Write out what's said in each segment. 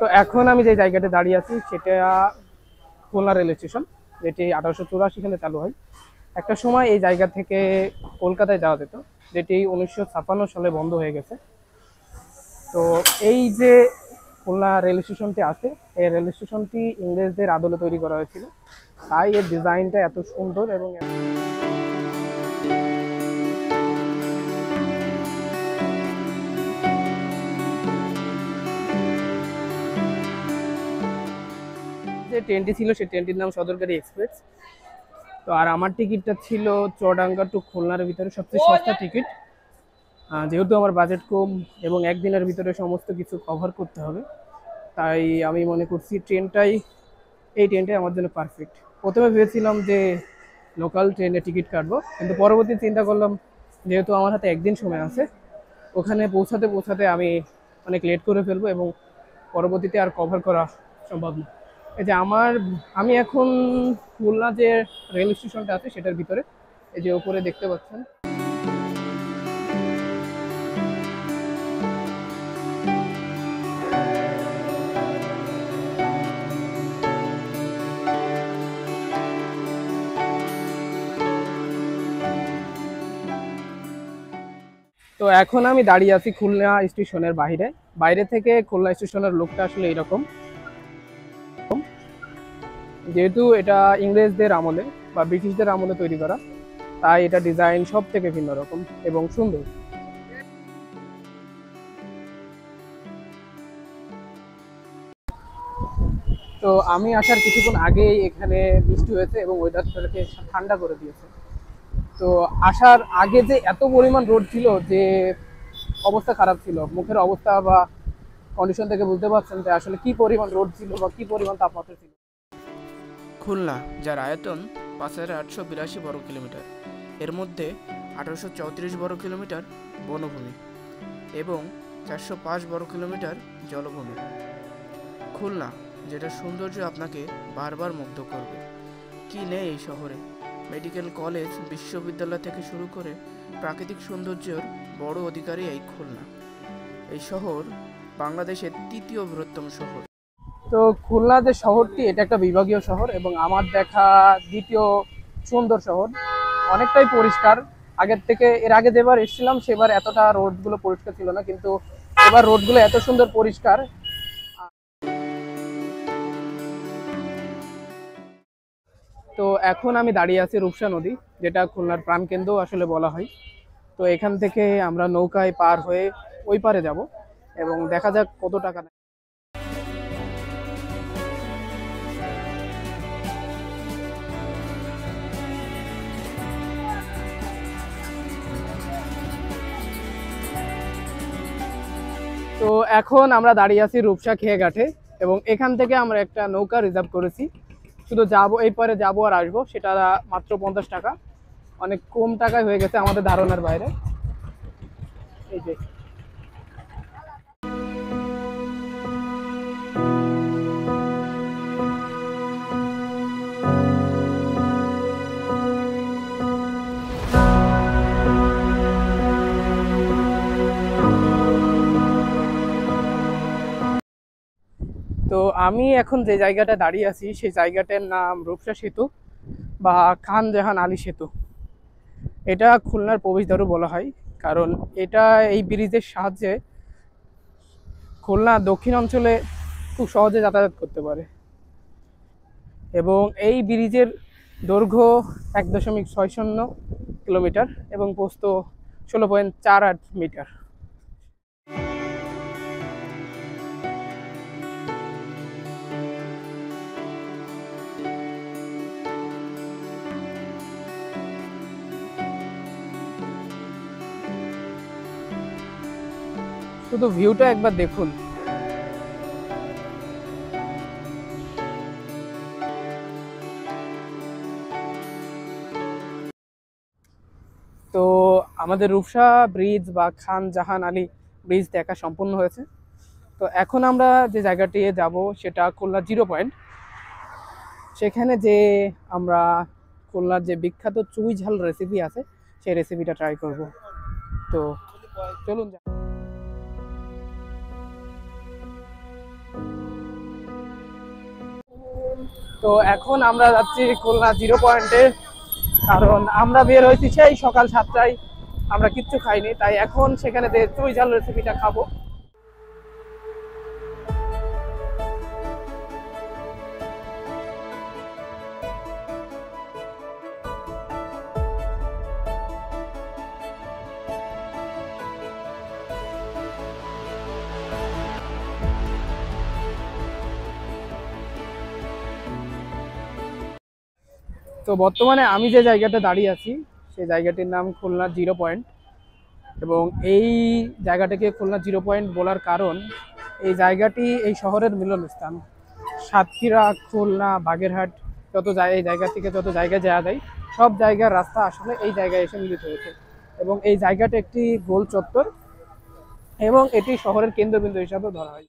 তো এখন আমি যে জায়গাতে দাঁড়িয়ে আছি সেটা খুলনা রেল স্টেশন, যেটি 1884 সালে চালু হয়। একটা সময় এই জায়গা থেকে কলকাতায় যাওয়া যেত, যেটি 1956 সালে বন্ধ হয়ে গেছে। তো এই যে খুলনা রেল স্টেশনটি আছে, এই রেল স্টেশনটি ইংরেজদের আদলে তৈরি করা হয়েছিল, তাই এর ডিজাইনটা এত সুন্দর। এবং যে ট্রেনটি ছিল সেই ট্রেনটির নাম সদরকারি এক্সপ্রেস। তো আর আমার টিকিটটা ছিল চুয়াডাঙ্গা টু খুলনার ভিতরে সবচেয়ে সস্তা টিকিট। যেহেতু আমার বাজেট কম এবং একদিনের ভিতরে সমস্ত কিছু কভার করতে হবে, তাই আমি মনে করছি এই ট্রেনটাই আমার জন্য পারফেক্ট। প্রথমে ভেবেছিলাম যে লোকাল ট্রেনে টিকিট কাটবো, কিন্তু পরবর্তী চিন্তা করলাম যেহেতু আমার হাতে একদিন সময় আছে, ওখানে পৌঁছাতে পৌঁছাতে আমি অনেক লেট করে ফেলবো এবং পরবর্তীতে আর কভার করা সম্ভব না। এই যে আমি এখন খুলনা যে রেল স্টেশনটা আছে সেটার ভিতরে, এই যে উপরে দেখতে পাচ্ছেন। তো এখন আমি দাঁড়িয়ে আছি খুলনা স্টেশনের বাইরে। বাইরে থেকে খুলনা স্টেশনের লোকটা আসলে এরকম, যেহেতু এটা ইংরেজদের আমলে বা ব্রিটিশদের আমলে তৈরি করা, তাই এটা ডিজাইন সব থেকে ভিন্ন রকম এবং সুন্দর। তো আমি আসার কিছুক্ষণ আগেই এখানে বৃষ্টি হয়েছে এবং ওয়েদারটাকে ঠান্ডা করে দিয়েছে। তো আসার আগে যে এত পরিমাণ রোদ ছিল যে অবস্থা খারাপ ছিল, মুখের অবস্থা বা কন্ডিশন থেকে বুঝতে পারছেন যে আসলে কি পরিমাণ রোদ ছিল বা কি পরিমাণ তাপমাত্রা ছিল। খুলনা, যার আয়তন 5882 বর্গ কিলোমিটার, এর মধ্যে 1834 বর্গ কিলোমিটার বনভূমি এবং 405 বর্গ কিলোমিটার জলভূমি। খুলনা, যেটার সৌন্দর্য আপনাকে বারবার মুগ্ধ করবে। কি নেই এই শহরে? মেডিকেল কলেজ, বিশ্ববিদ্যালয় থেকে শুরু করে প্রাকৃতিক সৌন্দর্যের বড় অধিকারী এই খুলনা। এই শহর বাংলাদেশের 3য় বৃহত্তম শহর। তো খুলনা যে শহরটি, এটা একটা বিভাগীয় শহর এবং আমার দেখা দ্বিতীয় সুন্দর শহর। অনেকটাই পরিষ্কার আগের থেকে। এর আগে যেবার এসেছিলাম সেবার এতটা রোডগুলো পরিষ্কার ছিল না, কিন্তু এবার রোডগুলো এত সুন্দর পরিষ্কার। তো এখন আমি দাঁড়িয়ে আছি রূপসা নদী, যেটা খুলনার প্রাণকেন্দ্র আসলে বলা হয়। তো এখান থেকে আমরা নৌকায় পার হয়ে ওই পারে যাব এবং দেখা যাক কত টাকা নেয়। তো এখন আমরা দাঁড়িয়ে আছি রূপসা খেয়াঘাটে এবং এখান থেকে আমরা একটা নৌকা রিজার্ভ করেছি। শুধু যাবো, এই পারে যাবো আর আসবো, সেটা মাত্র 50 টাকা। অনেক কম টাকায় হয়ে গেছে আমাদের ধারণার বাইরে। এই যে তো আমি এখন যে জায়গাটা দাঁড়িয়ে আছি সেই জায়গাটার নাম রূপসা সেতু বা খান জাহান আলী সেতু। এটা খুলনার প্রবেশদ্বারও বলা হয়, কারণ এটা এই ব্রিজের সাহায্যে খুলনা দক্ষিণ অঞ্চলে খুব সহজে যাতায়াত করতে পারে। এবং এই ব্রিজের দৈর্ঘ্য 1.60 কিলোমিটার এবং প্রস্থ 16.48 মিটার। শুধু ভিউটা একবার দেখুন। তো আমাদের রূপসা ব্রিজ বা খান জাহান আলী ব্রিজ দেখা সম্পূর্ণ হয়েছে। তো এখন আমরা যে জায়গাটি যাব সেটা খুলনা জিরো পয়েন্ট। সেখানে যে আমরা খুলনার যে বিখ্যাত চুই ঝাল রেসিপি আছে সেই রেসিপিটা ট্রাই করব। তো চলুন। তো এখন আমরা যাচ্ছি খুলনা 0 পয়েন্টে, কারণ আমরা বের হয়েছি সেই সকাল 7টায়, আমরা কিচ্ছু খাইনি, তাই এখন সেখানে চুই ঝাল রেসিপিটা খাবো। তো বর্তমানে আমি যে জায়গাটা দাঁড়িয়ে আছি সেই জায়গাটির নাম খুলনা 0 পয়েন্ট, এবং এই জায়গাটাকে খুলনা 0 পয়েন্ট বলার কারণ এই জায়গাটি এই শহরের মিলনস্থান। সাতক্ষীরা, খুলনা, বাগেরহাট, এই জায়গা থেকে যত জায়গায় যাওয়া যায় সব জায়গার রাস্তা আসলে এই জায়গায় এসে মিলিত হয়েছে, এবং এই জায়গাটা একটি গোল চত্বর এবং এটি শহরের কেন্দ্রবিন্দু হিসাবে ধরা হয়।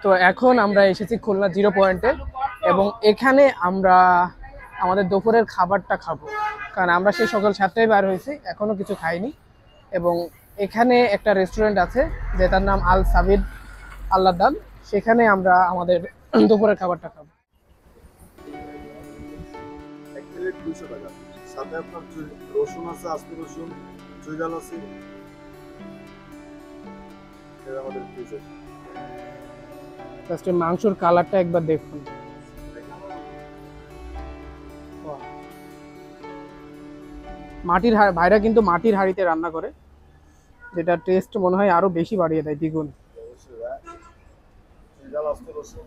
তো এখন আমরা এসেছি খুলনা 0 পয়েন্টে, এবং এখানে আমরা আমাদের দুপুরের খাবারটা খাবো, কারণ আমরা সেই সকাল 7টায় বার হয়েছি, এখনো কিছু খাইনি। এবং এখানে একটা রেস্টুরেন্ট আছে যেটার নাম আল সাবিদ আল্লাদান, সেখানে আমরা আমাদের দুপুরের খাবারটা খাবো। 1 প্লেট 200 টাকা, সাথে আপনার রসুন আছে, আস্ত রসুন, চুই ঝাল আছে, এটা আমাদের ফ্রিজে। জাস্ট মাংসর কালারটা একবার দেখুন। ভাইরা কিন্তু মাটির হাঁড়িতে রান্না করে, যেটা টেস্ট মনে হয় আরো বেশি বাড়িয়ে দেয়, দ্বিগুণ। চুই ঝাল, আস্ত রসুন।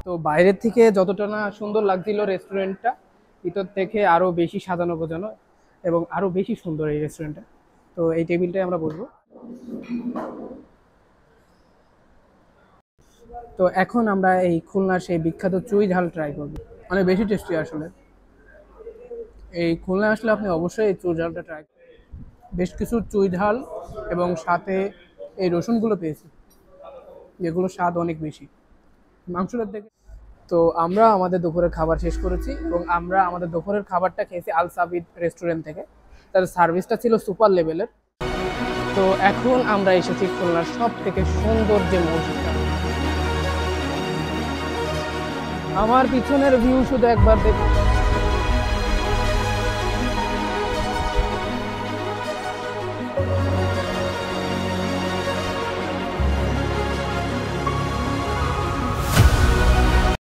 তো বাইরের থেকে যতটা না সুন্দর লাগছিল রেস্টুরেন্টটা, ভিতর থেকে আরো বেশি সাজানো গোছানো এবং আরো বেশি সুন্দর এই রেস্টুরেন্টটা। তো এই টেবিলটাই আমরা বসবো। তো এখন আমরা এই খুলনার সেই বিখ্যাত চুই ঝাল ট্রাই করবো, অনেক বেশি টেস্টি আসলে। এই খুলনা আসলে আপনি অবশ্যই এই চুই ঝালটা ট্রাই করবেন। বেশ কিছু চুই ঝাল এবং সাথে এই রসুনগুলো পেয়েছি, যেগুলো স্বাদ অনেক বেশি মাংসটার থেকে। তো আমরা আমাদের দুপুরের খাবার শেষ করেছি, এবং আমরা আমাদের দুপুরের খাবারটা খেয়েছি আল সাবিদ রেস্টুরেন্ট থেকে। তাদের সার্ভিসটা ছিল সুপার লেভেলের। তো এখন আমরা এসেছি খুলনার সব থেকে সুন্দর যে মসজিদটা। আমার পিছনের ভিউ শুধু একবার দেখুন।